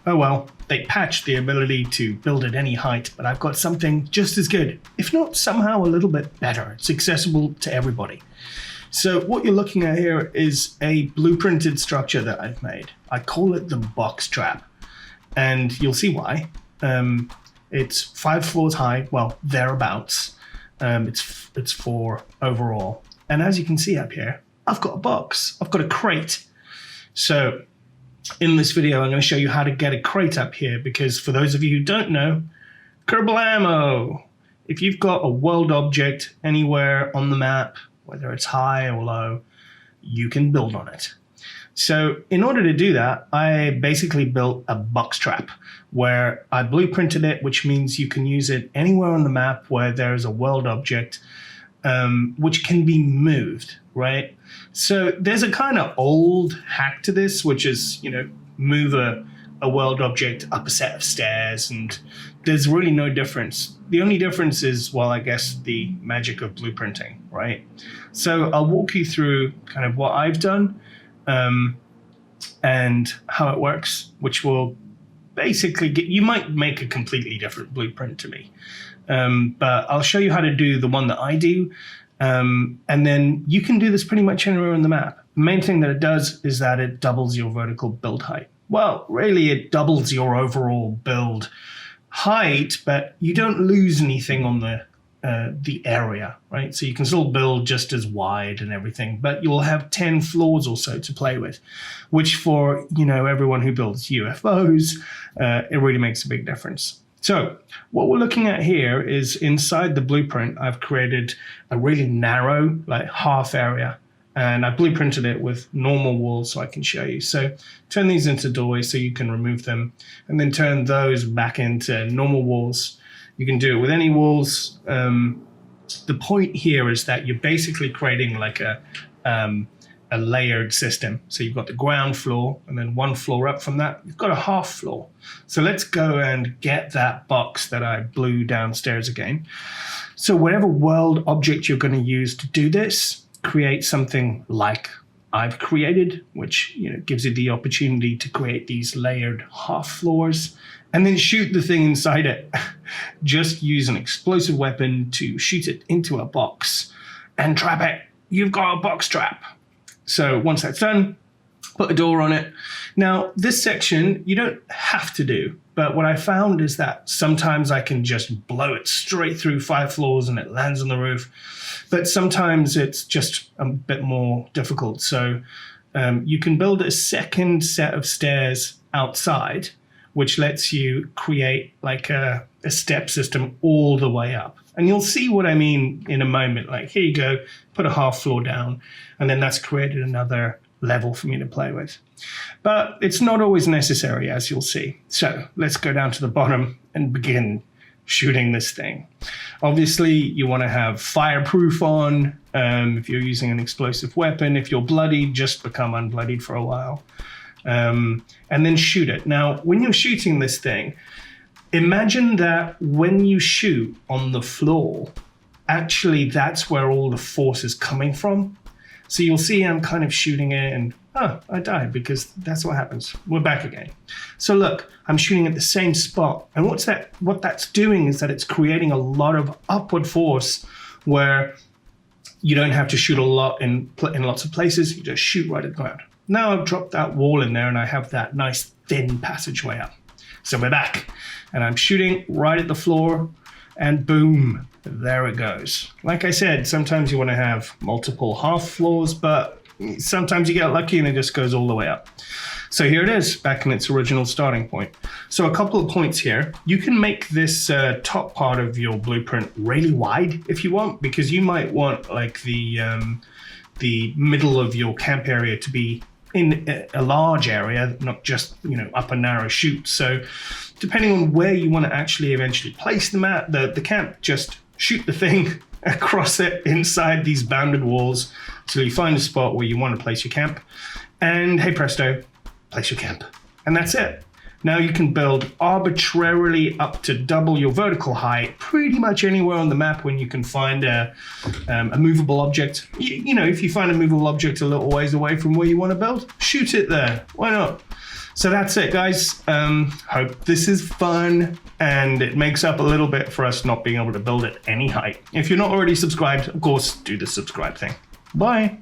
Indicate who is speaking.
Speaker 1: oh well, they patched the ability to build at any height, but I've got something just as good, if not somehow a little bit better. It's accessible to everybody. So what you're looking at here is a blueprinted structure that I've made. I call it the box trap, and you'll see why. It's 5 floors high, well, thereabouts. It's 4 overall. And as you can see up here, I've got a box, I've got a crate. So in this video, I'm going to show you how to get a crate up here, because for those of you who don't know, kerblamo! If you've got a world object anywhere on the map, whether it's high or low, you can build on it. So in order to do that, I basically built a box trap where I blueprinted it, which means you can use it anywhere on the map where there's a world object, which can be moved, right? So there's a kind of old hack to this, which is, move a world object up a set of stairs, and there's really no difference. The only difference is, well, I guess the magic of blueprinting, right? So I'll walk you through kind of what I've done and how it works, which will basically you might make a completely different blueprint to me. But I'll show you how to do the one that I do. And then you can do this pretty much anywhere on the map. The main thing that it does is that it doubles your vertical build height. Well, really, it doubles your overall build height, but you don't lose anything on the area, right? So you can still build just as wide and everything, but you'll have 10 floors or so to play with, which for, everyone who builds UFOs, it really makes a big difference. So what we're looking at here is inside the blueprint, I've created a really narrow, like half area, and I blueprinted it with normal walls so I can show you. So turn these into doorways so you can remove them, and then turn those back into normal walls. You can do it with any walls. The point here is that you're basically creating like a layered system. So you've got the ground floor, and then 1 floor up from that, you've got a half floor. So let's go and get that box that I blew downstairs again. So whatever world object you're going to use to do this, create something like I've created, which gives you the opportunity to create these layered half floors, and then shoot the thing inside it. Just use an explosive weapon to shoot it into a box and trap it. You've got a box trap. So once that's done, put a door on it. Now, this section you don't have to do, but what I found is that sometimes I can just blow it straight through 5 floors and it lands on the roof. But sometimes it's just a bit more difficult. So you can build a second set of stairs outside, which lets you create like a step system all the way up. And you'll see what I mean in a moment. Like, here you go, put a half floor down, and then that's created another level for me to play with. But it's not always necessary, as you'll see. So let's go down to the bottom and begin shooting this thing. Obviously, you want to have fireproof on. If you're using an explosive weapon, if you're bloodied, just become unbloodied for a while. And then shoot it. Now, when you're shooting this thing, imagine that when you shoot on the floor, actually that's where all the force is coming from. So you'll see I'm kind of shooting it and, I died, because that's what happens. We're back again. So look, I'm shooting at the same spot. And what that's doing is that it's creating a lot of upward force where you don't have to shoot a lot in lots of places. You just shoot right at the ground. Now I've dropped that wall in there and I have that nice thin passageway up. So we're back and I'm shooting right at the floor and boom, there it goes. Like I said, sometimes you want to have multiple half floors, but sometimes you get lucky and it just goes all the way up. So here it is, back in its original starting point. So a couple of points here. You can make this top part of your blueprint really wide if you want, because you might want like the middle of your camp area to be in a large area, not just, up a narrow chute. So depending on where you want to actually eventually place the camp, just shoot the thing across it inside these bounded walls till you find a spot where you want to place your camp. And hey presto, place your camp. And that's it. Now you can build arbitrarily up to double your vertical height pretty much anywhere on the map when you can find a movable object. If you find a movable object a little ways away from where you want to build, shoot it there. Why not? So that's it, guys. Hope this is fun, and it makes up a little bit for us not being able to build at any height. If you're not already subscribed, of course, do the subscribe thing. Bye.